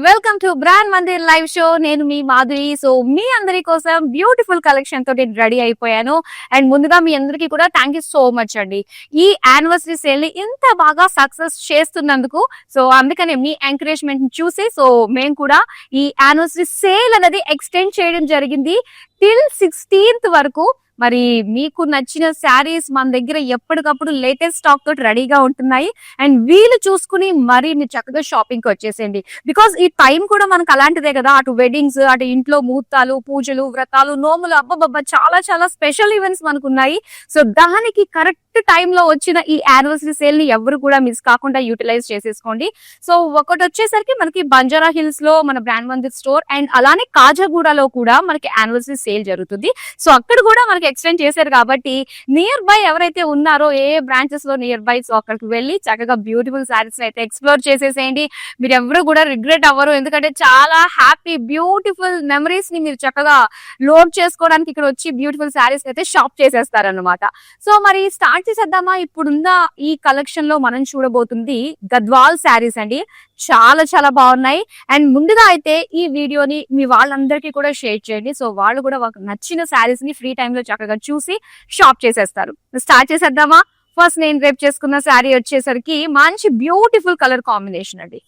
Welcome to brand Mandir live show. నేను మీ Madhuri. So మీ అందరి కోసం బ్యూటిఫుల్ కలెక్షన్ తోటి రెడీ అయిపోయాను. అండ్ ముందుగా మీ అందరికీ కూడా థ్యాంక్ యూ సో మచ్ అండి. ఈ యానివర్సరీ సేల్ ని ఇంత బాగా సక్సెస్ చేస్తున్నందుకు. సో అందుకనే మీ ఎంకరేజ్మెంట్ చూసి సో మేము కూడా ఈ యానివర్సరీ సేల్ అనేది ఎక్స్టెండ్ చేయడం జరిగింది టిల్ 16th వరకు. మరి మీకు నచ్చిన శారీస్ మన దగ్గర ఎప్పటికప్పుడు లేటెస్ట్ స్టాక్ తోటి రెడీగా ఉంటున్నాయి. అండ్ వీలు చూసుకుని మరి మీరు చక్కగా షాపింగ్ కి వచ్చేసేయండి. బికాస్ ఈ టైం కూడా మనకు అలాంటిదే కదా. అటు వెడ్డింగ్స్, అటు ఇంట్లో ముహూర్తాలు, పూజలు, వ్రతాలు, నోములు, అబ్బబ్బబ్బా చాలా చాలా స్పెషల్ ఈవెంట్స్ మనకు ఉన్నాయి. సో దానికి కరెక్ట్ టైంలో వచ్చిన ఈ యానివర్సరీ సేల్ ని ఎవరు కూడా మిస్ కాకుండా యూటిలైజ్ చేసేసుకోండి. సో ఒకటి వచ్చేసరికి మనకి బంజారా హిల్స్ లో మన బ్రాండ్ మందిర్ స్టోర్ అండ్ అలానే కాజాగూడలో కూడా మనకి యానివర్సరీ సేల్ జరుగుతుంది. సో అక్కడ కూడా మనకి ఎక్స్టెండ్ చేశారు కాబట్టి నియర్ బై ఎవరైతే ఉన్నారో ఏ బ్రాంచెస్ లో నియర్ బై సో అక్కడికి వెళ్ళి చక్కగా బ్యూటిఫుల్ శారీస్ అయితే ఎక్స్ప్లోర్ చేసేసేయండి. మీరు ఎవరు కూడా రిగ్రెట్ అవ్వరు. ఎందుకంటే చాలా హ్యాపీ బ్యూటిఫుల్ మెమరీస్ ని మీరు చక్కగా లోడ్ చేసుకోవడానికి ఇక్కడ వచ్చి బ్యూటిఫుల్ శారీస్ అయితే షాప్ చేసేస్తారన్నమాట. సో మరి స్టార్ట్ చేసేద్దామా? ఇప్పుడున్న ఈ కలెక్షన్ లో మనం చూడబోతుంది గద్వాల్ శారీస్ అండి. చాలా చాలా బాగున్నాయి. అండ్ ముందుగా అయితే ఈ వీడియోని మీ వాళ్ళందరికీ కూడా షేర్ చేయండి. సో వాళ్ళు కూడా నచ్చిన శారీస్ ని ఫ్రీ టైమ్ లో చక్కగా చూసి షాప్ చేసేస్తారు. స్టార్ట్ చేసేద్దామా? ఫస్ట్ నేను రేపు చేసుకున్న శారీ వచ్చేసరికి మంచి బ్యూటిఫుల్ కలర్ కాంబినేషన్ అండి.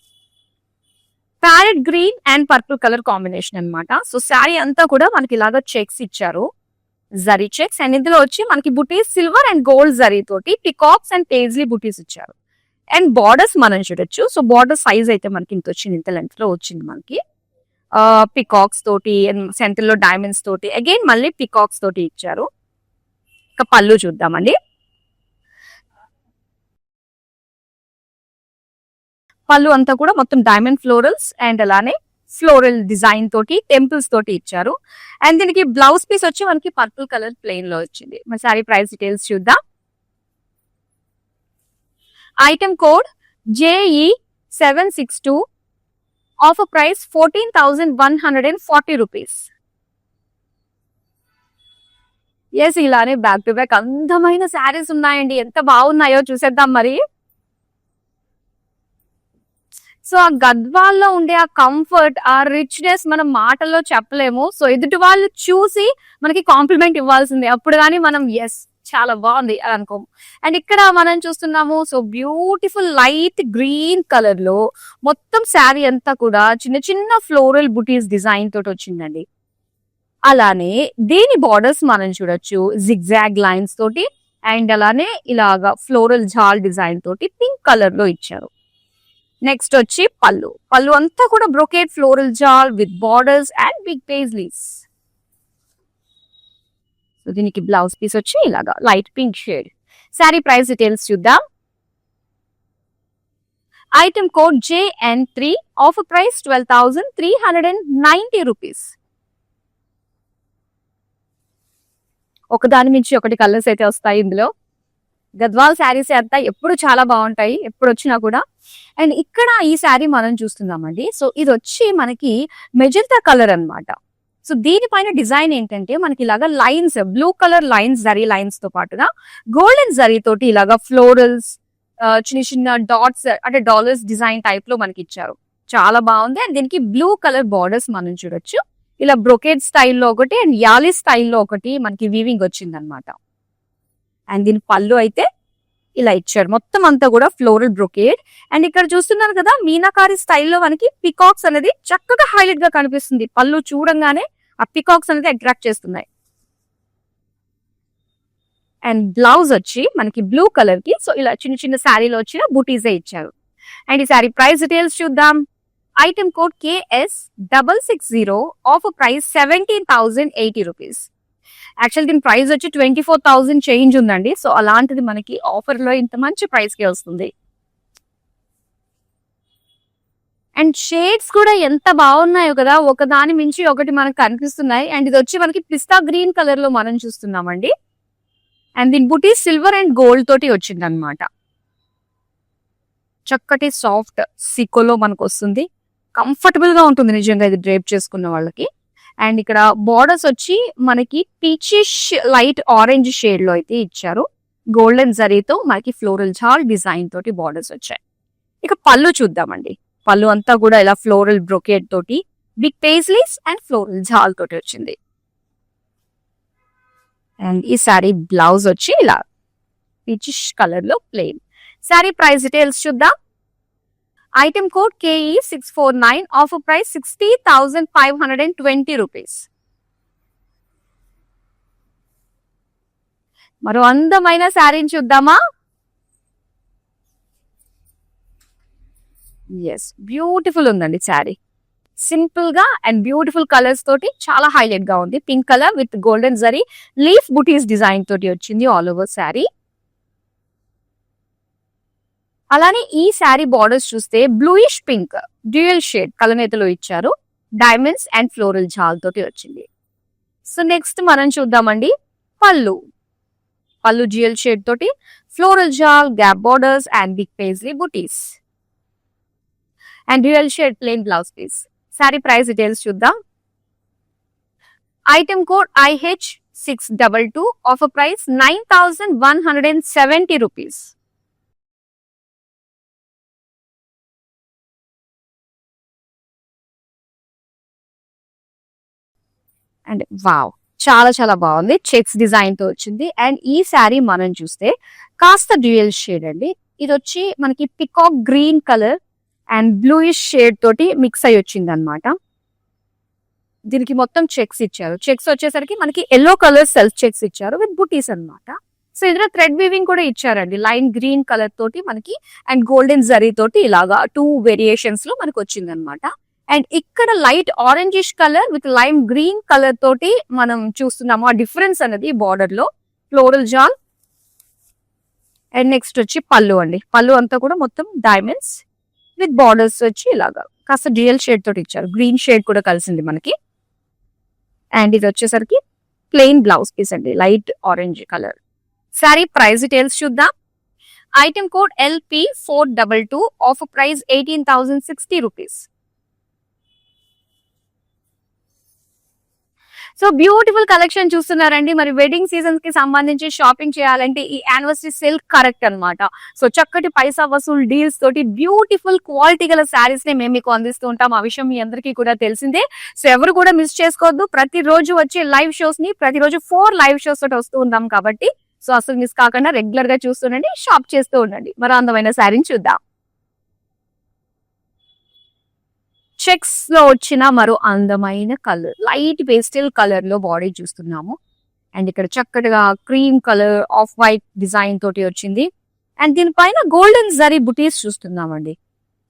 Parrot green and purple colour combination అన్నమాట. సో శారీ అంతా కూడా మనకి ఇలాగా చెక్స్ ఇచ్చారు, జరీ చెక్స్. అండ్ ఇందులో వచ్చి మనకి బుటీస్ సిల్వర్ అండ్ గోల్డ్ జరీ తోటి పికాక్స్ అండ్ పేజ్లీ బుటీస్ ఇచ్చారు. అండ్ బార్డర్స్ మనం చూడొచ్చు. సో బార్డర్ సైజ్ అయితే మనకి ఇంత వచ్చింది, ఇంత లెంత్ లో వచ్చింది మనకి. పికాక్స్ తోటి సెంటర్ లో డైమండ్స్ తోటి అగైన్ మళ్ళీ పికాక్స్ తోటి ఇచ్చారు. ఇక పళ్ళు చూద్దామండి. పళ్ళు అంతా కూడా మొత్తం డైమండ్ ఫ్లోరల్స్ అండ్ అలానే ఫ్లోరల్ డిజైన్ తోటి టెంపుల్స్ తోటి ఇచ్చారు. అండ్ దీనికి బ్లౌజ్ పీస్ వచ్చి మనకి పర్పుల్ కలర్ ప్లెయిన్ లో వచ్చింది. మన సారీ ప్రైస్ డీటెయిల్స్ చూద్దాం. Item code JE762, offer price 14,140 rupees. Yes, ఇలానే బ్యాక్ టు బ్యాక్ అందమైన శారీస్ ఉన్నాయండి. ఎంత బాగున్నాయో చూసేద్దాం మరి. సో ఆ గద్వాల్లో ఉండే ఆ కంఫర్ట్, ఆ రిచ్నెస్ మనం మాటల్లో చెప్పలేము. సో ఎదుటి వాళ్ళు చూసి మనకి కాంప్లిమెంట్ ఇవ్వాల్సిందే, అప్పుడు కానీ మనం ఎస్ చాలా బాగుంది అని అనుకోము. అండ్ ఇక్కడ మనం చూస్తున్నాము so beautiful light green colour లో మొత్తం శారీ అంతా కూడా చిన్న చిన్న ఫ్లోరల్ బుటీస్ డిజైన్ తోటి వచ్చిందండి. అలానే దీని బార్డర్స్ మనం చూడొచ్చు జిగ్జాగ్ లైన్స్ తోటి అండ్ అలానే ఇలాగా ఫ్లోరల్ జాల్ డిజైన్ తోటి పింక్ కలర్ లో ఇచ్చారు. నెక్స్ట్ వచ్చి పళ్ళు. పళ్ళు అంతా కూడా brocade floral jaal with borders and big paisleys. So దీనికి బ్లౌజ్ పీస్ వచ్చి ఇలాగా light pink shade. Sari price details చూద్దాం. Item code JN3, offer price 12,390 rupees. ఒకదాని మించి ఒకటి కలర్స్ అయితే వస్తాయి ఇందులో. గద్వాల్ శారీస్ అంతా ఎప్పుడు చాలా బాగుంటాయి, ఎప్పుడు వచ్చినా కూడా. అండ్ ఇక్కడ ఈ శారీ మనం చూస్తున్నామండి. సో ఇది వచ్చి మనకి మెజెంటా కలర్ అన్నమాట. సో దీనిపైన డిజైన్ ఏంటంటే మనకి ఇలాగా lines, blue colour lines, zari lines తో పాటుగా గోల్డెన్ జరీ తోటి ఇలాగా ఫ్లోరల్స్, చిన్న చిన్న డాట్స్ అంటే డాలర్స్ డిజైన్ టైప్ లో మనకి ఇచ్చారు. చాలా బాగుంది. అండ్ దీనికి బ్లూ కలర్ బార్డర్స్ మనం చూడొచ్చు. ఇలా బ్రొకేట్ స్టైల్లో ఒకటి అండ్ యాలీ స్టైల్లో ఒకటి మనకి వీవింగ్ వచ్చింది అనమాట. అండ్ దీని పళ్ళు అయితే ఇలా ఇచ్చారు, మొత్తం అంతా కూడా ఫ్లోరల్ బ్రొకేడ్. అండ్ ఇక్కడ చూస్తున్నారు కదా మీనాకారి స్టైల్లో మనకి పికాక్స్ అనేది చక్కగా హైలైట్ గా కనిపిస్తుంది. పళ్ళు చూడంగానే ఆ పికాక్స్ అనేది అట్రాక్ట్ చేస్తున్నాయి. అండ్ బ్లౌజ్ వచ్చి మనకి బ్లూ కలర్ కి సో ఇలా చిన్న చిన్న శారీలో వచ్చిన బూటీసే ఇచ్చారు. అండ్ ఈ శారీ ప్రైస్ డీటెయిల్స్ చూద్దాం. Item code KS660, offer price 17,080 rupees. Actual దీని ప్రైస్ వచ్చి 24,000 చేంజ్ ఉందండి. సో అలాంటిది మనకి ఆఫర్ లో ఇంత మంచి ప్రైస్ కి వస్తుంది. అండ్ షేడ్స్ కూడా ఎంత బాగున్నాయో కదా, ఒకదాని మించి ఒకటి మనకు కనిపిస్తున్నాయి. అండ్ ఇది వచ్చి మనకి పిస్తా గ్రీన్ కలర్ లో మనం చూస్తున్నామండి. అండ్ దీని బుటీ సిల్వర్ అండ్ గోల్డ్ తోటి వచ్చింది అనమాట. చక్కటి సాఫ్ట్ సికోలో మనకు వస్తుంది. కంఫర్టబుల్ గా ఉంటుంది నిజంగా ఇది డ్రేప్ చేసుకున్న వాళ్ళకి. అండ్ ఇక్కడ బార్డర్స్ వచ్చి మనకి పీచిష్ లైట్ ఆరెంజ్ షేడ్ లో అయితే ఇచ్చారు. గోల్డెన్ జరీతో మనకి ఫ్లోరల్ జాల్ డిజైన్ తోటి బార్డర్స్ వచ్చాయి. ఇక పళ్ళు చూద్దామండి. పళ్ళు అంతా కూడా ఇలా ఫ్లోరల్ బ్రొకేట్ తోటి బిగ్ పేజ్లీస్ అండ్ ఫ్లోరల్ జాల్ తోటి వచ్చింది. అండ్ ఈ శారీ బ్లౌజ్ వచ్చి ఇలా పీచిష్ కలర్ లో ప్లెయిన్. శారీ ప్రైస్ డీటెయిల్స్ చూద్దాం. Item code KE649, offer price 60,520 rupees. మరో అందమైన శారీని చూద్దామా. ఎస్, బ్యూటిఫుల్ ఉందండి శారీ. సింపుల్ గా అండ్ బ్యూటిఫుల్ కలర్స్ తోటి చాలా హైలైట్ గా ఉంది. Pink colour with golden zari leaf buttis design తోటి వచ్చింది ఆల్ ఓవర్ శారీ. అలానే ఈ శారీ బార్డర్స్ చూస్తే బ్లూయిష్ పింక్ డ్యూయల్ షేడ్ కలనేతలో ఇచ్చారు. డైమండ్స్ అండ్ ఫ్లోరల్ జాల్ తోటి వచ్చింది. సో నెక్స్ట్ మనం చూద్దామండి పళ్ళు. పళ్ళు డ్యూయల్ షేడ్ తోటి floral jaal, gap borders and big paisley butis and dual shade plain blouse piece. Sari price details చూద్దాం. Item code IH622, offer price 9,170 rupees. And wow, చాలా చాలా బాగుంది. చెక్స్ డిజైన్ తో వచ్చింది. అండ్ ఈ శారీ మనం చూస్తే కాస్త డ్యూయల్ షేడ్ అండి. ఇది వచ్చి మనకి peacock green colour and bluish shade తోటి మిక్స్ అయ్యి వచ్చింది అనమాట. దీనికి మొత్తం చెక్స్ ఇచ్చారు. చెక్స్ వచ్చేసరికి మనకి ఎల్లో కలర్ సెల్ఫ్ చెక్స్ ఇచ్చారు విత్ బుటీస్ అనమాట. సో ఇందులో థ్రెడ్ వీవింగ్ కూడా ఇచ్చారండి. లైన్ గ్రీన్ కలర్ తోటి మనకి అండ్ గోల్డెన్ జరీ తోటి ఇలాగా 2 వేరియేషన్స్ లో మనకి వచ్చింది అనమాట. అండ్ ఇక్కడ light orangish colour with lime green colour తోటి మనం చూస్తున్నాము. ఆ డిఫరెన్స్ అనేది బార్డర్ లో ఫ్లోరల్ జాల్. అండ్ నెక్స్ట్ వచ్చి పళ్ళు అండి. పళ్ళు అంతా కూడా మొత్తం డైమండ్స్ విత్ బార్డర్స్ వచ్చి ఇలాగా కాస్త డ్యూయల్ షేడ్ తోటి ఇచ్చారు. గ్రీన్ షేడ్ కూడా కలిసింది మనకి. అండ్ ఇది వచ్చేసరికి ప్లెయిన్ బ్లౌజ్ పీస్ అండి, light orange colour. Sari price details చూద్దాం. Item code LP422, offer price 18,060 rupees. So beautiful collection చూస్తున్నారండి. మరి వెడ్డింగ్ సీజన్స్ కి సంబంధించి షాపింగ్ చేయాలంటే ఈ యానివర్సరీ సేల్ కరెక్ట్ అన్నమాట. సో చక్కటి పైసా వసూల్ డీల్స్ తోటి బ్యూటిఫుల్ క్వాలిటీ గల శారీస్ ని మేము మీకు అందిస్తూ ఉంటాం. ఆ విషయం మీ అందరికీ కూడా తెలిసిందే. సో ఎవరు కూడా మిస్ చేసుకోవద్దు. ప్రతిరోజు వచ్చే లైవ్ షోస్ ని ప్రతిరోజు 4 లైవ్ షోస్ తోటి వస్తూ ఉంటాం కాబట్టి సో అసలు మిస్ కాకుండా రెగ్యులర్ గా చూస్తుండండి, షాప్ చేస్తూ ఉండండి. మరో అందమైన శారీని చూద్దాం. చెక్స్ లో వచ్చిన మరో అందమైన కలర్, లైట్ పేస్టల్ కలర్ లో బాడీ చూస్తున్నాము. అండ్ ఇక్కడ చక్కటిగా cream colour off white design తోటి వచ్చింది. అండ్ దీనిపైన గోల్డెన్ జరీ బుటీస్ చూస్తున్నామండి.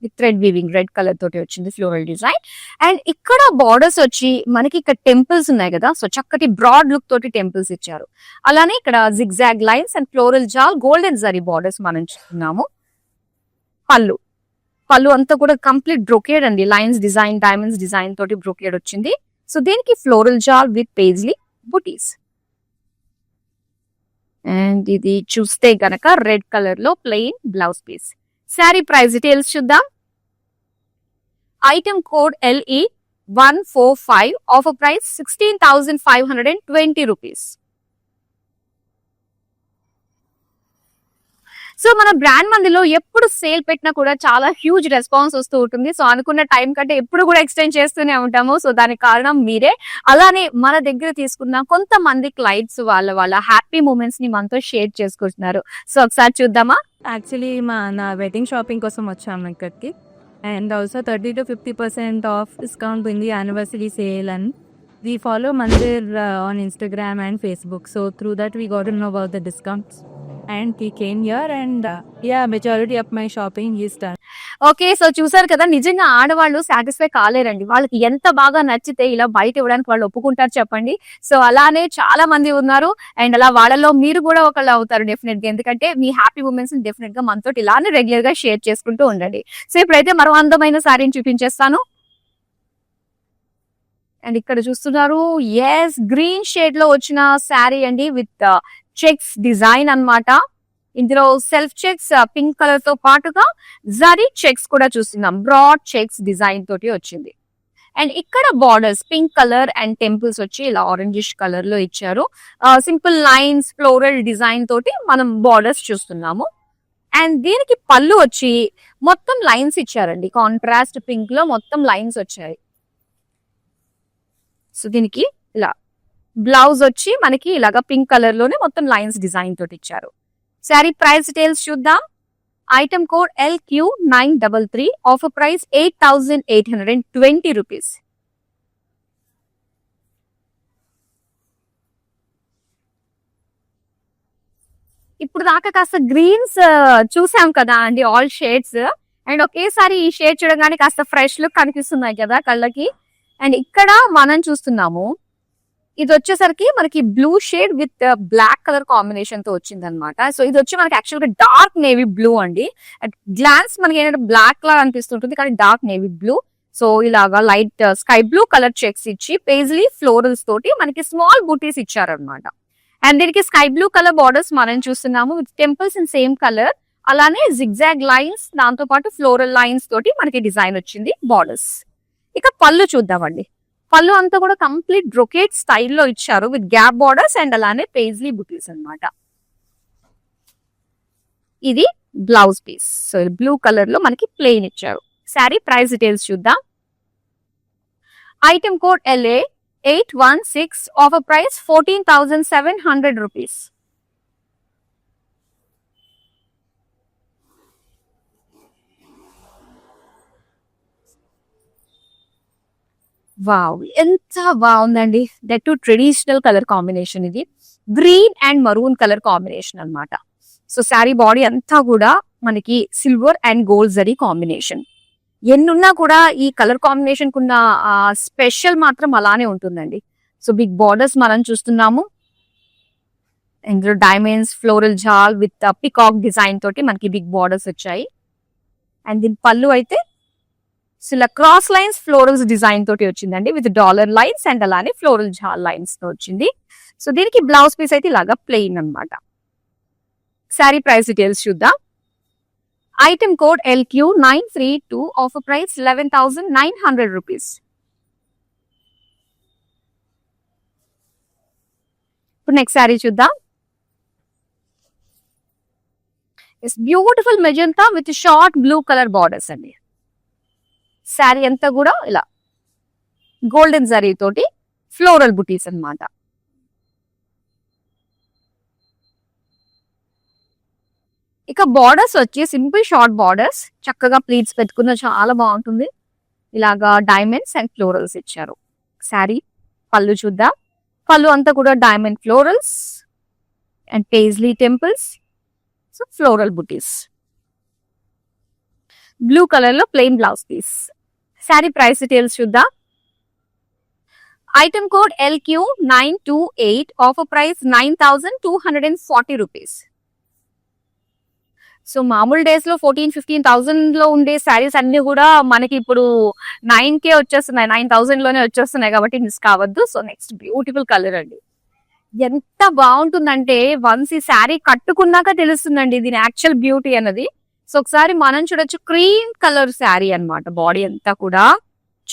With thread weaving red colour తోటి వచ్చింది ఫ్లోరల్ డిజైన్. అండ్ ఇక్కడ బార్డర్స్ వచ్చి మనకి ఇక్కడ టెంపుల్స్ ఉన్నాయి కదా, సో చక్కటి బ్రాడ్ లుక్ తోటి టెంపుల్స్ ఇచ్చారు. అలానే ఇక్కడ zigzag lines and floral jaal golden zari borders మనం చూస్తున్నాము. పళ్ళు పళ్ళు అంతా కూడా కంప్లీట్ బ్రొకేడ్ అండి. లైన్స్ డిజైన్, డైమండ్స్ డిజైన్ తోటి బ్రొకేడ్ వచ్చింది. సో దీనికి floral jaal with paisley butis. And ఇది చూస్తే గనక రెడ్ కలర్ లో plain blouse piece. Sari price details చూద్దాం. Item code LE145, offer price 16,520 rupees. So మన బ్రాండ్ మందిలో ఎప్పుడు సేల్ పెట్టినా కూడా చాలా హ్యూజ్ రెస్పాన్స్ వస్తూ ఉంటుంది. సో అనుకున్న టైం కంటే ఎప్పుడు కూడా ఎక్స్టెండ్ చేస్తూనే ఉంటాము. సో దానికి కారణం మీరే. అలానే మన దగ్గర తీసుకున్న కొంతమంది క్లయింట్స్ వాళ్ళ హ్యాపీ మూమెంట్స్ ని మనతో షేర్ చేసుకుంటున్నారు. సో ఒకసారి చూద్దామా. యాక్చువల్లీ నా వెడ్డింగ్ షాపింగ్ కోసం వచ్చాము ఇక్కడికి. And also 30 to 50% off discount ఉంది anniversary sale. And we follow Mandir on Instagram and Facebook. So through that we got to know about the discounts. And we came here and majority of my shopping is done. Okay, so చూసారు కదా, నిజంగా ఆడవాళ్ళు satisfy కాలేరండి. వాళ్ళకి ఎంత బాగా నచ్చితే ఇలా బయట ఇవ్వడానికి వాళ్ళు ఒప్పుకుంటారు చెప్పండి. సో అలానే చాలా మంది ఉన్నారు. అండ్ అలా వాళ్ళలో మీరు కూడా ఒకళ్ళు అవుతారు డెఫినెట్ గా. ఎందుకంటే మీ హ్యాపీ మూమెంట్స్ డెఫినెట్ గా మనతో ఇలానే రెగ్యులర్ గా షేర్ చేసుకుంటూ ఉండండి. సో ఇప్పుడైతే మరో అందమైన శారీని చూపించేస్తాను. అండ్ ఇక్కడ చూస్తున్నారు, ఎస్, గ్రీన్ షేడ్ లో వచ్చిన శారీ అండి విత్ చెక్స్ డిజైన్ అన్నమాట. ఇందులో సెల్ఫ్ చెక్స్ పింక్ కలర్ తో పాటుగా జరీ చెక్స్ కూడా చూస్తున్నాం. బ్రాడ్ చెక్స్ డిజైన్ తోటి వచ్చింది. అండ్ ఇక్కడ borders pink colour and temples వచ్చి ఇలా ఆరెంజిష్ కలర్ లో ఇచ్చారు. సింపుల్ లైన్స్ ఫ్లోరల్ డిజైన్ తోటి మనం బార్డర్స్ చూస్తున్నాము. అండ్ దీనికి పళ్ళు వచ్చి మొత్తం లైన్స్ ఇచ్చారండి, కాంట్రాస్ట్ పింక్ లో మొత్తం లైన్స్ వచ్చాయి. సో దీనికి ఇలా బ్లౌజ్ వచ్చి మనకి ఇలాగా పింక్ కలర్ లోనే మొత్తం లైన్స్ డిజైన్ తోటి ఇచ్చారు. శారీ ప్రైస్ డీటెయిల్స్ చూద్దాం. Item code LQ933, offer price 8,820 rupees. ఇప్పుడు దాకా కాస్త గ్రీన్స్ చూసాం కదా అండి, ఆల్ షేడ్స్. అండ్ ఒకేసారి ఈ షేడ్ చూడగానే కాస్త ఫ్రెష్ లుక్ కనిపిస్తున్నాయి కదా కళ్ళకి. అండ్ ఇక్కడ మనం చూస్తున్నాము, ఇది వచ్చేసరికి మనకి blue shade with black colour combination తో వచ్చింది అనమాట. సో ఇది వచ్చి మనకి యాక్చువల్ గా డార్క్ నేవీ బ్లూ అండి. అట్ గ్లాన్స్ మనకి ఏంటంటే బ్లాక్ లాగా అనిపిస్తుంటుంది, కానీ డార్క్ నేవీ బ్లూ. సో ఇలాగా light sky blue colour checks ఇచ్చి పేజ్లీ ఫ్లోరల్స్ తోటి మనకి స్మాల్ బూటీస్ ఇచ్చారనమాట. అండ్ దీనికి స్కై బ్లూ కలర్ బార్డర్స్ మనం చూస్తున్నాము with temples in same colour. అలానే జిగ్జాగ్ లైన్స్, దాంతో పాటు ఫ్లోరల్ లైన్స్ తోటి మనకి డిజైన్ వచ్చింది బార్డర్స్. ఇక పళ్ళు చూద్దామండి. పళ్ళు అంతా కూడా కంప్లీట్ బ్రొకేట్ స్టైల్లో ఇచ్చారు విత్ గ్యాప్ బార్డర్స్ అండ్ అలానే పేజ్లీ బుటీస్ అన్నమాట. ఇది blouse piece. So blue colour లో మనకి ప్లెయిన్ ఇచ్చారు. శారీ ప్రైస్ డీటెయిల్స్ చూద్దాం. Item code LA816, offer price 14,700 rupees. Wow, ఎంత బాగుందండి. That too traditional colour combination. ఇది green and maroon colour combination అన్నమాట. సో శారీ బాడీ అంతా కూడా మనకి silver and gold zari combination. ఎన్నున్నా కూడా ఈ కలర్ కాంబినేషన్ కున్న స్పెషల్ మాత్రం అలానే ఉంటుందండి. సో బిగ్ బార్డర్స్ మనం చూస్తున్నాము. ఇందులో diamonds, floral jaal with peacock design తోటి మనకి బిగ్ బార్డర్స్ వచ్చాయి. అండ్ దీని పళ్ళు అయితే ఇలా క్రాస్ లైన్స్ ఫ్లోరల్స్ డిజైన్ తోటి వచ్చిందండి విత్ డాలర్ లైన్స్ అండ్ అలానే ఫ్లోరల్ జాల్ లైన్స్ తో వచ్చింది. సో దీనికి బ్లౌజ్ పీస్ అయితే ఇలాగా ప్లెయిన్ అన్నమాట. శారీ ప్రైస్ డీటెయిల్స్ చూద్దాం. Item code LQ932, offer price 11,900 rupees. ఇప్పుడు నెక్స్ట్ శారీ చూద్దాం. It's beautiful magenta with short blue colour borders అండి. శారీ అంతా కూడా ఇలా గోల్డెన్ జరీ తోటి ఫ్లోరల్ బుటీస్ అన్నమాట. ఇక బార్డర్స్ వచ్చి సింపుల్ షార్ట్ బార్డర్స్, చక్కగా ప్లీట్స్ పెట్టుకున్న చాలా బాగుంటుంది. ఇలాగా డైమండ్స్ అండ్ ఫ్లోరల్స్ ఇచ్చారు. శారీ పళ్ళు చూద్దాం. పళ్ళు అంతా కూడా diamond florals and paisley temples, so floral butis. Blue colour లో plain blouse piece. Sari price details చూద్దాం. Item code LQ928, offer price 9,240 rupees. So మామూలు డేస్ లో 14,000-15,000 లో ఉండే శారీస్ అన్ని కూడా మనకి ఇప్పుడు 9K వచ్చేస్తున్నాయి, 9,000 లోనే వచ్చేస్తున్నాయి, కాబట్టి మిస్ కావద్దు. సో నెక్స్ట్ బ్యూటిఫుల్ కలర్ అండి. ఎంత బాగుంటుందంటే వన్స్ ఈ శారీ కట్టుకున్నాక తెలుస్తుందండి దీని యాక్చువల్ బ్యూటీ అన్నది. సో ఒకసారి మనం చూడొచ్చు, క్రీమ్ కలర్ శారీ అన్నమాట. బాడీ అంతా కూడా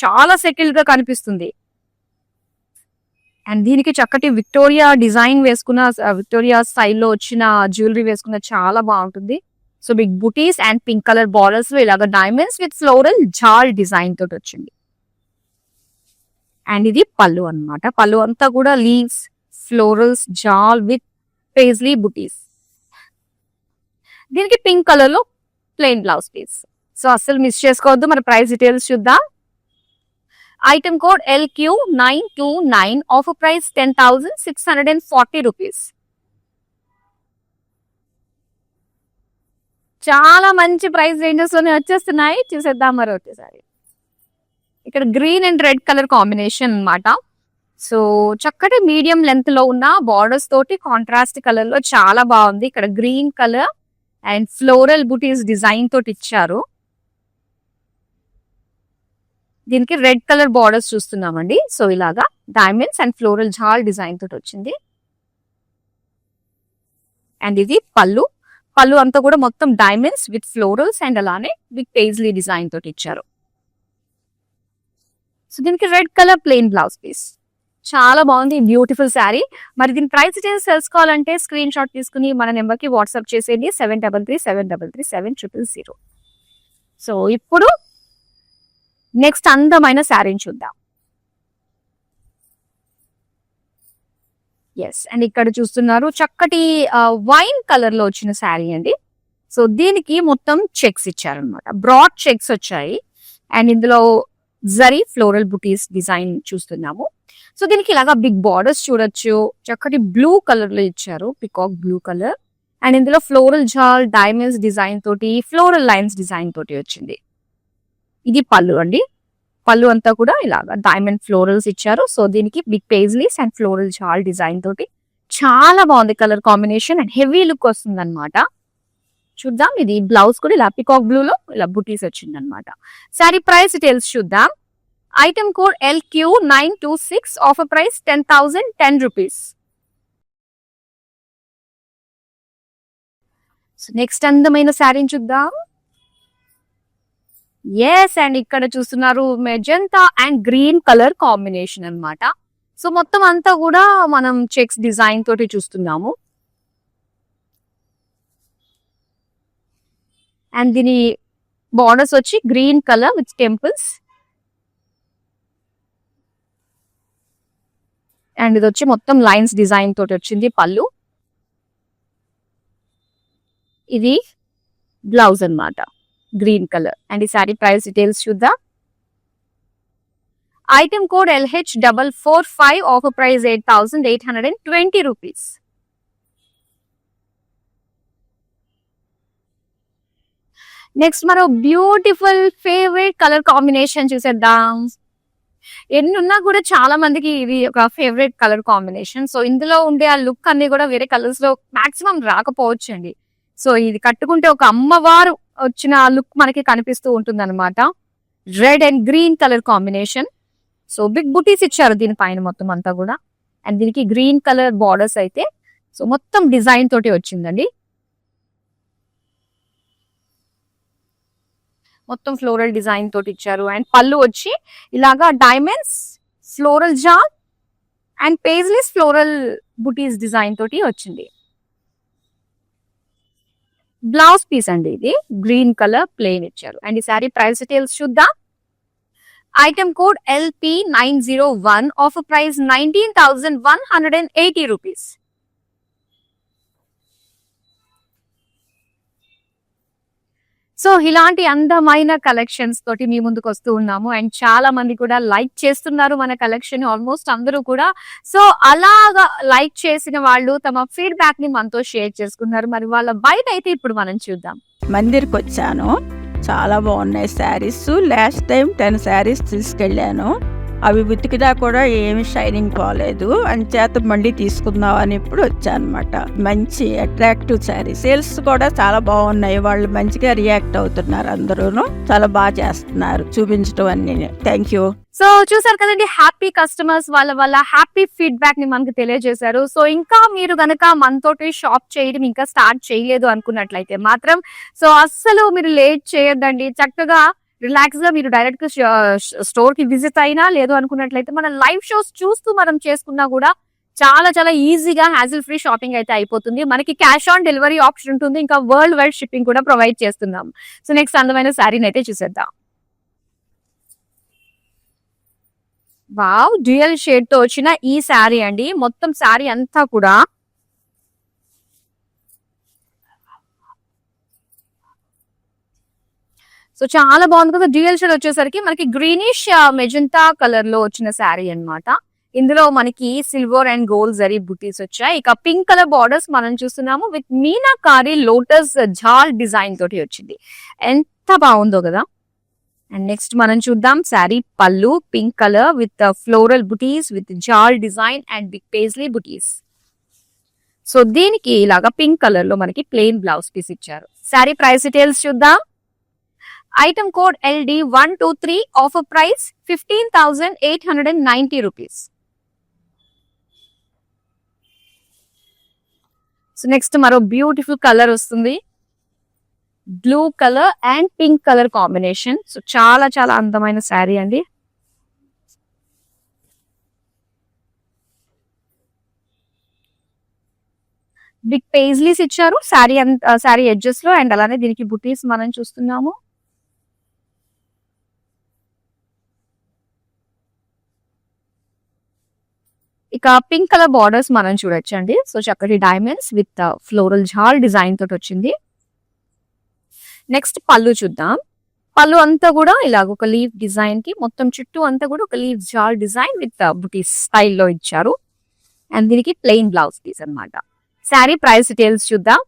చాలా సెటిల్డ్ గా కనిపిస్తుంది. అండ్ దీనికి చక్కటి విక్టోరియా డిజైన్ వేసుకున్న, విక్టోరియా స్టైల్లో వచ్చిన జ్యువెలరీ వేసుకున్న చాలా బాగుంటుంది. So big buttis and pink colour borders లో ఇలాగ diamonds with floral jaal design తోటి వచ్చింది. అండ్ ఇది పళ్ళు అన్నమాట. పళ్ళు అంతా కూడా లీవ్స్, ఫ్లోరల్స్, జాల్ విత్ పేజ్లీ బుటీస్. దీనికి పింక్ కలర్ లో ప్లెయిన్ బ్లౌజ్ పీస్. సో అస్సలు మిస్ చేసుకోవద్దు. మన ప్రైస్ డీటెయిల్స్ చూద్దాం. Item code LQ929, offer price 10,640 rupees. చాలా మంచి ప్రైస్ రేంజెస్ లోనే వచ్చేస్తున్నాయి. చూసేద్దాం మరి ఒకసారి. ఇక్కడ green and red colour combination అన్నమాట. సో చక్కటి మీడియం లెంత్ లో ఉన్న బార్డర్స్ తోటి కాంట్రాస్ట్ కలర్ లో చాలా బాగుంది. ఇక్కడ green colour and floral butis design తోటి ఇచ్చారు. దీనికి రెడ్ కలర్ బార్డర్స్ చూస్తున్నామండి. సో ఇలాగా diamonds and floral jaal design తోటి వచ్చింది. అండ్ ఇది పళ్ళు. పళ్ళు అంతా కూడా మొత్తం డైమండ్స్ విత్ ఫ్లోరల్స్ అండ్ అలానే విత్ పేజ్లీ డిజైన్ తోటి ఇచ్చారు. సో దీనికి red colour plain blouse piece. చాలా బాగుంది బ్యూటిఫుల్ శారీ. మరి దీని ప్రైస్ డీటెయిల్స్ తెలుసుకోవాలంటే స్క్రీన్ షాట్ తీసుకుని మన నెంబర్ కి వాట్సాప్ చేసేయండి 7337337000. సో ఇప్పుడు నెక్స్ట్ అందమైన శారీని చూద్దాం. ఎస్, అండ్ ఇక్కడ చూస్తున్నారు చక్కటి వైన్ కలర్ లో వచ్చిన శారీ అండి. సో దీనికి మొత్తం చెక్స్ ఇచ్చారనమాట, బ్రాడ్ చెక్స్ వచ్చాయి. అండ్ ఇందులో జరీ ఫ్లోరల్ బుటీస్ డిజైన్ చూస్తున్నాము. సో దీనికి ఇలాగా బిగ్ బార్డర్స్ చూడొచ్చు. చక్కటి బ్లూ కలర్ లో ఇచ్చారు, పికాక్ బ్లూ కలర్. అండ్ ఇందులో ఫ్లోరల్ జాల్ డైమండ్స్ డిజైన్ తోటి, ఫ్లోరల్ లైన్స్ డిజైన్ తోటి వచ్చింది. ఇది పళ్ళు అండి. పళ్ళు అంతా కూడా ఇలాగా డైమండ్ ఫ్లోరల్స్ ఇచ్చారు. సో దీనికి big paisleys and floral jaal design తోటి చాలా బాగుంది colour combination and heavy look వస్తుంది అనమాట. చూద్దాం, ఇది బ్లౌజ్ కూడా ఇలా పికాక్ బ్లూ లో ఇలా బుటీస్ వచ్చింది అనమాట. సారీ ప్రైస్ డీటెయిల్స్ చూద్దాం. Item code LQ926, offer price 10,010 rupees. Next అందమైన శారీని చూద్దాం. ఎస్, అండ్ ఇక్కడ చూస్తున్నారు magenta and green colour combination అన్నమాట. సో మొత్తం అంతా కూడా మనం చెక్స్ డిజైన్ తోటి చూస్తున్నాము. అండ్ దీని బార్డర్స్ వచ్చి green colour with temples. And ఇది వచ్చి మొత్తం లైన్స్ డిజైన్ తోటి వచ్చింది పళ్ళు. ఇది బ్లౌజ్ అన్నమాట, గ్రీన్ కలర్. అండ్ ఈ సారీ ప్రైస్ డీటెయిల్స్ చూద్దాం. Item code LH445, offer price 8,820 rupees. Next మరో బ్యూటిఫుల్ ఫేవరెట్ కలర్ కాంబినేషన్ చూసేద్దాం. ఎన్ని ఉన్నా కూడా చాలా మందికి ఇది ఒక ఫేవరెట్ కలర్ కాంబినేషన్. సో ఇందులో ఉండే ఆ లుక్ అన్ని కూడా వేరే కలర్స్ లో మాక్సిమం రాకపోవచ్చు అండి. సో ఇది కట్టుకుంటే ఒక అమ్మవారు వచ్చిన లుక్ మనకి కనిపిస్తూ ఉంటుంది అనమాట. Red and green colour combination. So big butis ఇచ్చారు దీనిపైన మొత్తం అంతా కూడా. అండ్ దీనికి గ్రీన్ కలర్ బార్డర్స్ అయితే సో మొత్తం డిజైన్ తోటి వచ్చిందండి. మొత్తం ఫ్లోరల్ డిజైన్ తోటి ఇచ్చారు. అండ్ పళ్ళు వచ్చి ఇలాగా diamonds, floral jaal and paisleys floral butis design తోటి వచ్చింది. బ్లౌజ్ పీస్ అండి, ఇది గ్రీన్ కలర్ ప్లెయిన్ ఇచ్చారు. అండ్ ఈ సారీ ప్రైస్ డీటెయిల్స్ చూద్దాం. Item code LP901, offer price 19,180 rupees. So ఇలాంటి అందమైన కలెక్షన్స్ తోటి మీ ముందుకు వస్తూ ఉన్నాము. అండ్ చాలా మంది కూడా లైక్ చేస్తున్నారు మన కలెక్షన్, ఆల్మోస్ట్ అందరూ కూడా. సో అలాగా లైక్ చేసిన వాళ్ళు తమ ఫీడ్బ్యాక్ ని మనతో షేర్ చేసుకున్నారు. మరి వాళ్ళ బయట అయితే ఇప్పుడు మనం చూద్దాం. మందిర్కి వచ్చాను, చాలా బాగున్నాయి శారీస్. లాస్ట్ టైం 10 శారీస్ తీసుకెళ్ళాను, అవి ఉతికినా కూడా ఏమి షైనింగ్ పోలేదు. అంచేత మళ్ళీ తీసుకుందాం అని ఇప్పుడు వచ్చాను అనమాట. మంచి అట్రాక్టివ్ శారీ, సేల్స్ కూడా చాలా బాగున్నాయి. వాళ్ళు మంచిగా రియాక్ట్ అవుతున్నారు, అందరూను చాలా బాగా చేస్తున్నారు చూపించడం అన్ని. Thank you. సో చూసారు కదండి, హ్యాపీ కస్టమర్స్ వాళ్ళ హ్యాపీ ఫీడ్బ్యాక్ ని మనకు తెలియజేశారు. సో ఇంకా మీరు గనక మనతోటి షాప్ చేయడం ఇంకా స్టార్ట్ చేయలేదు అనుకున్నట్లయితే మాత్రం సో అస్సలు మీరు లేట్ చేయొద్దండి. చక్కగా రిలాక్స్ గా మీరు డైరెక్ట్ గా స్టోర్ కి విజిట్ అయినా, లేదు అనుకున్నట్లయితే మన లైవ్ షోస్ చూస్తూ మనం చేసుకున్నా కూడా చాలా చాలా ఈజీగా హ్యాజిల్ ఫ్రీ షాపింగ్ అయితే అయిపోతుంది. మనకి క్యాష్ ఆన్ డెలివరీ ఆప్షన్ ఉంటుంది, ఇంకా వరల్డ్ వైడ్ షిప్పింగ్ కూడా ప్రొవైడ్ చేస్తున్నాం. సో నెక్స్ట్ అందమైన శారీని అయితే చూసేద్దాం. వావ్, డ్యూయల్ షేడ్ తో వచ్చిన ఈ శారీ అండి. మొత్తం శారీ అంతా కూడా సో చాలా బాగుంది కదా. డ్యూయల్ షేడ్ వచ్చేసరికి మనకి గ్రీనిష్ మెజంతా కలర్ లో వచ్చిన శారీ అన్నమాట. ఇందులో మనకి సిల్వర్ అండ్ గోల్డ్ జరీ బుటీస్ వచ్చాయి. ఇక పింక్ కలర్ బార్డర్స్ మనం చూస్తున్నాము విత్ మీనాకారి లోటస్ జాల్ డిజైన్ తోటి వచ్చింది. ఎంత బాగుందో కదా. అండ్ నెక్స్ట్ మనం చూద్దాం sari pallu pink colour with floral butis with jaal design and big paisley butis. So దీనికి ఇలాగా పింక్ కలర్ లో మనకి ప్లెయిన్ బ్లౌజ్ పీస్ ఇచ్చారు. శారీ ప్రైస్ డీటెయిల్స్ చూద్దాం. Item code LD123, offer price 15,890 rupees. So next మరో బ్యూటిఫుల్ కలర్ వస్తుంది, blue colour and pink colour combination. So చాలా చాలా అందమైన శారీ అండి. బిగ్ పేజ్లీస్ ఇచ్చారు శారీ ఎడ్జెస్ లో, అండ్ అలానే దీనికి బుటీస్ మనం చూస్తున్నాము. ఇక పింక్ కలర్ బార్డర్స్ మనం చూడొచ్చండి. సో చక్కటి diamonds with floral jaal design తోటి వచ్చింది. నెక్స్ట్ పళ్ళు చూద్దాం. పళ్ళు అంతా కూడా ఇలాగ ఒక లీఫ్ డిజైన్ కి మొత్తం చుట్టూ అంతా కూడా ఒక లీఫ్ జాల్ డిజైన్ విత్ బుటీస్ స్టైల్లో ఇచ్చారు. అండ్ దీనికి ప్లెయిన్ బ్లౌజ్ పీస్ అన్నమాట. శారీ ప్రైస్ డీటెయిల్స్ చూద్దాం.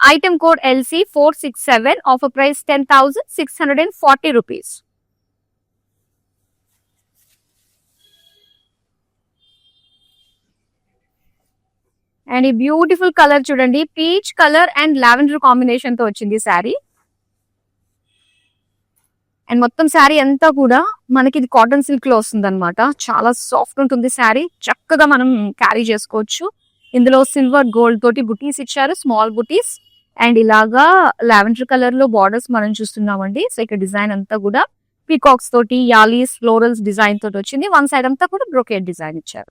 Item code LC467, offer price 10,640 rupees. And ఈ బ్యూటిఫుల్ కలర్ చూడండి, peach colour and lavender combination తో వచ్చింది శారీ. అండ్ మొత్తం శారీ అంతా కూడా మనకి ఇది కాటన్ సిల్క్ లో వస్తుంది అనమాట. చాలా సాఫ్ట్ ఉంటుంది శారీ, చక్కగా మనం క్యారీ చేసుకోవచ్చు. ఇందులో సిల్వర్ గోల్డ్ తోటి బుటీస్ ఇచ్చారు, స్మాల్ బుటీస్. అండ్ ఇలాగా లావెండర్ కలర్ లో బార్డర్స్ మనం చూస్తున్నామండి. సో ఇక్కడ డిజైన్ అంతా కూడా పీకాక్స్ తోటి, యాలీస్, ఫ్లోరల్స్ డిజైన్ తోటి వచ్చింది. వన్ సైడ్ అంతా కూడా బ్రొకేడ్ డిజైన్ ఇచ్చారు.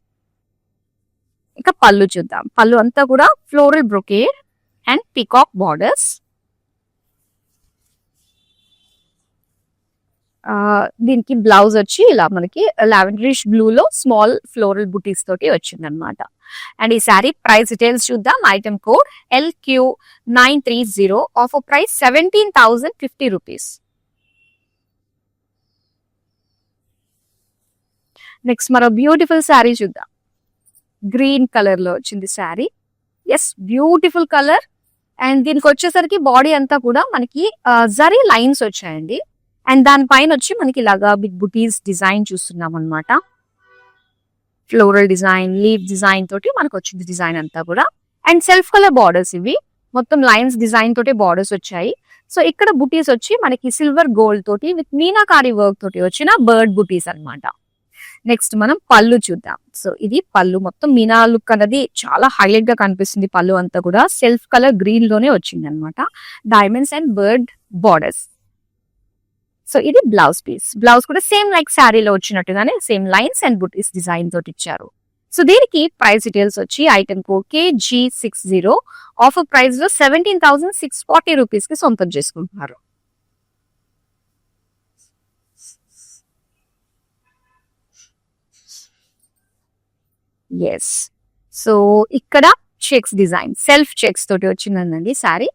ఇక పళ్ళు చూద్దాం. పళ్ళు అంతా కూడా floral brocade and peacock borders. దీనికి బ్లౌజ్ వచ్చి ఇలా మనకి లావెండరిష్ బ్లూ లో స్మాల్ ఫ్లోరల్ బుటీస్ తోటి వచ్చింది అనమాట. అండ్ ఈ శారీ ప్రైస్ డీటెయిల్స్ చూద్దాం. Item code LQ930, offer price 17,050 rupees. Next మరో బ్యూటిఫుల్ శారీ చూద్దాం. గ్రీన్ కలర్ లో వచ్చింది sari. Yes, beautiful colour. And దీనికి వచ్చేసరికి బాడీ అంతా కూడా మనకి జరీ లైన్స్ వచ్చాయండి. అండ్ దానిపైన వచ్చి మనకి ఇలాగా బిగ్ బుటీస్ డిజైన్ చూస్తున్నాం అనమాట. ఫ్లోరల్ డిజైన్, లీవ్ డిజైన్ తోటి మనకు వచ్చింది డిజైన్ అంతా కూడా. అండ్ సెల్ఫ్ కలర్ బార్డర్స్ ఇవి, మొత్తం లైన్స్ డిజైన్ తోటి బార్డర్స్ వచ్చాయి. సో ఇక్కడ బుటీస్ వచ్చి మనకి సిల్వర్ గోల్డ్ తోటి విత్ మీనాకారి వర్క్ తోటి వచ్చిన బర్డ్ బుటీస్ అన్నమాట. నెక్స్ట్ మనం పళ్ళు చూద్దాం. సో ఇది పళ్ళు, మొత్తం మీనా లుక్ అనేది చాలా హైలైట్ గా కనిపిస్తుంది. పళ్ళు అంతా కూడా సెల్ఫ్ కలర్ గ్రీన్ లోనే వచ్చింది అనమాట. Diamonds and bird borders. So ఇది బ్లౌజ్ పీస్. బ్లౌజ్ కూడా సేమ్ లైక్ శారీలో వచ్చినట్టుగానే same lines and buttis design తోటి ఇచ్చారు. సో దీనికి ప్రైస్ డీటెయిల్స్ వచ్చి item code KG60, offer price లో 17,640 రూపీస్ కి సొంతం చేసుకుంటున్నారు. ఎస్, సో ఇక్కడ చెక్స్ డిజైన్, సెల్ఫ్ చెక్స్ తోటి వచ్చిందండి శారీ.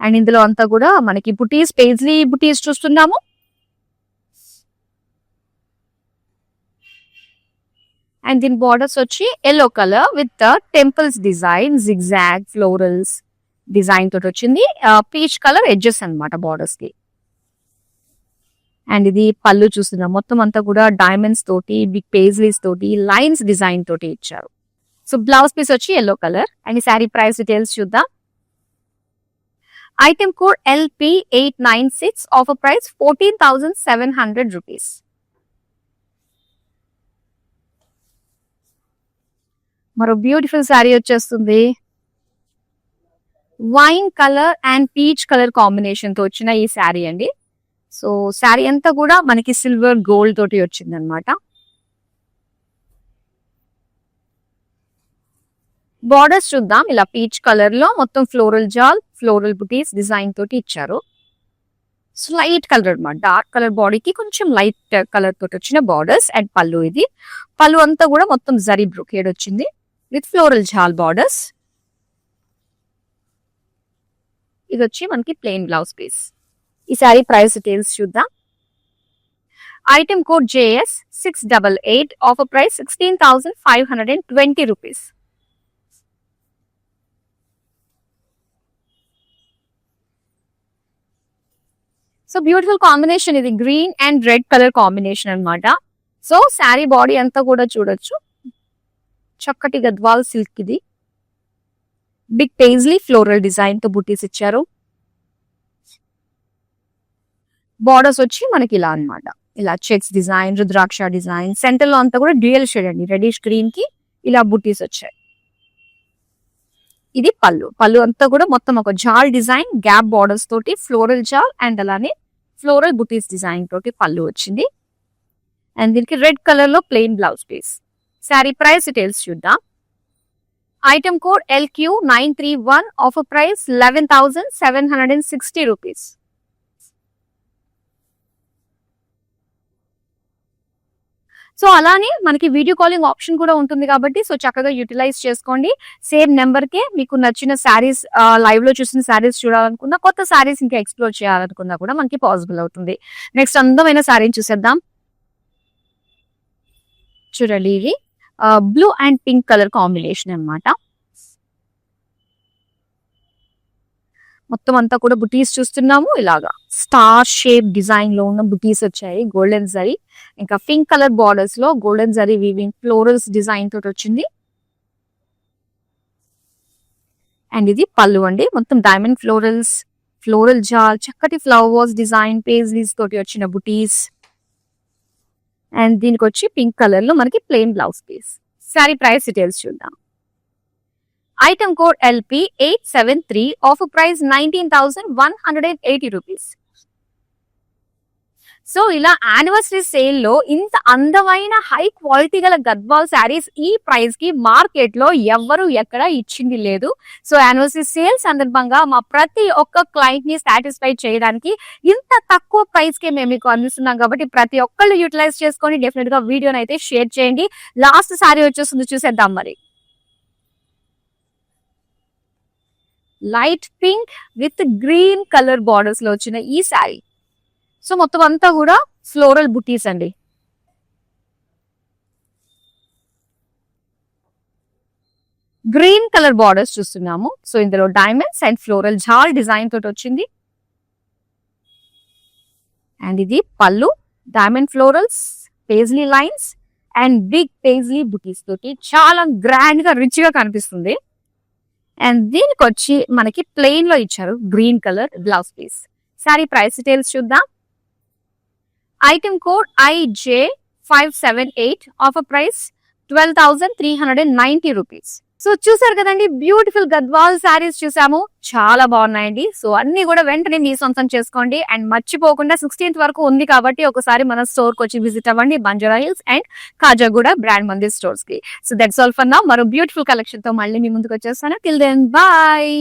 అండ్ ఇందులో అంతా కూడా మనకి బుటీస్, పేజ్లీ బుటీస్ చూస్తున్నాము. అండ్ దీని బార్డర్స్ వచ్చి yellow colour with temples design, zigzag florals design తోటి వచ్చింది. పీచ్ కలర్ ఎడ్జెస్ అన్నమాట బార్డర్స్ కి. అండ్ ఇది పళ్ళు చూస్తున్నాం, మొత్తం అంతా కూడా డైమండ్స్ తోటి, బిగ్ పేజ్లీస్ తోటి, లైన్స్ డిజైన్ తోటి ఇచ్చారు. సో బ్లౌజ్ పీస్ వచ్చి ఎల్లో కలర్. అండ్ ఈ శారీ ప్రైస్ డీటెయిల్స్ చూద్దాం. Item code LP896, offer price 14,700 rupees. మరో బ్యూటిఫుల్ శారీ వచ్చేస్తుంది. Wine colour and peach colour combination తో వచ్చిన ఈ శారీ అండి. సో శారీ అంతా కూడా మనకి సిల్వర్ గోల్డ్ తోటి వచ్చింది అనమాట. బార్డర్స్ చూద్దాం. ఇలా పీచ్ కలర్ లో మొత్తం ఫ్లోరల్ జాల్, ఫ్లోరల్ బుటీస్ డిజైన్ తోటి ఇచ్చారు. లైట్ కలర్ అన్నమాట, డార్క్ కలర్ బాడీకి కొంచెం లైట్ కలర్ తోటి వచ్చిన బార్డర్స్. అండ్ పళ్ళు, ఇది పళ్ళు అంతా కూడా మొత్తం జరీ బ్రొకేడ్ వచ్చింది విత్ ఫ్లోరల్ జాల్ బార్డర్స్. ఇది వచ్చి మనకి ప్లెయిన్ బ్లౌజ్ పీస్. ఈ సారీ ప్రైస్ డీటెయిల్స్ చూద్దాం. Item code JS688, offer price 16,520 rupees. So beautiful combination, ఇది green and red colour combination అన్నమాట. సో శారీ బాడీ అంతా కూడా చూడొచ్చు, చక్కటి గద్వాల్ సిల్క్. ఇది బిగ్ పేజ్లీ ఫ్లోరల్ డిజైన్ తో బుటీస్ ఇచ్చారు. బార్డర్స్ వచ్చి మనకి ఇలా అన్నమాట, ఇలా చెక్స్ డిజైన్, రుద్రాక్ష డిజైన్. సెంటర్ లో అంతా కూడా డ్యూయల్ షేడ్ అండి, రెడిష్ గ్రీన్ కి ఇలా బుటీస్ వచ్చాయి. ఇది పళ్ళు. పళ్ళు అంతా కూడా మొత్తం ఒక జాల్ డిజైన్, గ్యాప్ బార్డర్స్ తోటి ఫ్లోరల్ జాల్ అండ్ అలానే ఫ్లోరల్ బుటీస్ డిజైన్ తోటి పళ్ళు వచ్చింది. అండ్ దీనికి రెడ్ కలర్ లో plain blouse piece. Sari price details చూద్దాం. Item code LQ931, offer price 11,760 rupees. So అలానే మనకి వీడియో కాలింగ్ ఆప్షన్ కూడా ఉంటుంది కాబట్టి సో చక్కగా యూటిలైజ్ చేసుకోండి. సేమ్ నెంబర్ కే మీకు నచ్చిన శారీస్ లైవ్ లో చూసిన శారీస్ చూడాలనుకున్నా, కొత్త శారీస్ ఇంకా ఎక్స్ప్లోర్ చేయాలనుకున్నా కూడా మనకి పాసిబుల్ అవుతుంది. నెక్స్ట్ అందమైన శారీని చూసేద్దాం. చూడండి, ఇది blue and pink colour combination అన్నమాట. మొత్తం అంతా కూడా బుటీస్ చూస్తున్నాము. ఇలాగా స్టార్ షేప్ డిజైన్ లో ఉన్న బుటీస్ వచ్చాయి. గోల్డెన్ జరీ, ఇంకా పింక్ కలర్ బార్డర్స్ లో golden zari weaving florals design తోటి వచ్చింది. అండ్ ఇది పళ్ళు అండి. మొత్తం డైమండ్ ఫ్లోరల్స్, ఫ్లోరల్ జాల్, చక్కటి ఫ్లవర్స్ డిజైన్, పేజ్లీస్ తోటి వచ్చిన బుటీస్. అండ్ దీనికి వచ్చి పింక్ కలర్ లో మనకి plain blouse piece. Sari price details చూద్దాం. Item code LP873, offer price 19,180 rupees. So ఇలా యానివర్సరీ సేల్ లో ఇంత అందమైన హై క్వాలిటీ గల గద్వాల్ శారీస్ ఈ ప్రైస్ కి మార్కెట్ లో ఎవ్వరు ఎక్కడ ఇచ్చింది లేదు. సో యానివర్సరీ సేల్ సందర్భంగా మా ప్రతి ఒక్క క్లయింట్ ని సాటిస్ఫై చేయడానికి ఇంత తక్కువ ప్రైస్ కి మేము మీకు అందిస్తున్నాం కాబట్టి ప్రతి ఒక్కళ్ళు యూటిలైజ్ చేసుకొని డెఫినెట్ గా వీడియోని అయితే షేర్ చేయండి. లాస్ట్ శారీ వచ్చేస్తుంది, చూసేద్దాం మరి. Light pink with green colour borders లో వచ్చిన ఈ శారీ. సో మొత్తం అంతా కూడా ఫ్లోరల్ బుటీస్ అండి. గ్రీన్ కలర్ బార్డర్స్ చూస్తున్నాము. సో ఇందులో diamonds and floral jaal design తోటి వచ్చింది. అండ్ ఇది పళ్ళు, diamond florals, paisley lines and big paisley butis తోటి చాలా గ్రాండ్ గా రిచ్ గా కనిపిస్తుంది. అండ్ దీనికి వచ్చి మనకి ప్లెయిన్ లో ఇచ్చారు green colour blouse piece. Sari price details చూద్దాం. Item code IJ578, offer price 12,390 rupees. So చూసారు కదండి, బ్యూటిఫుల్ గద్వాల్ శారీస్ చూసాము, చాలా బాగున్నాయండి. సో అన్ని కూడా వెంటనే మీ సొంతం చేసుకోండి. అండ్ మర్చిపోకుండా 16th వరకు ఉంది కాబట్టి ఒకసారి మన స్టోర్ కి వచ్చి విజిట్ అవ్వండి, Banjara Hills and Kajaguda Brand Mandir stores కి. So that's all for now. మరో బ్యూటిఫుల్ కలెక్షన్ తో మళ్ళీ మీ ముందుకు వచ్చేస్తాను. Till then bye.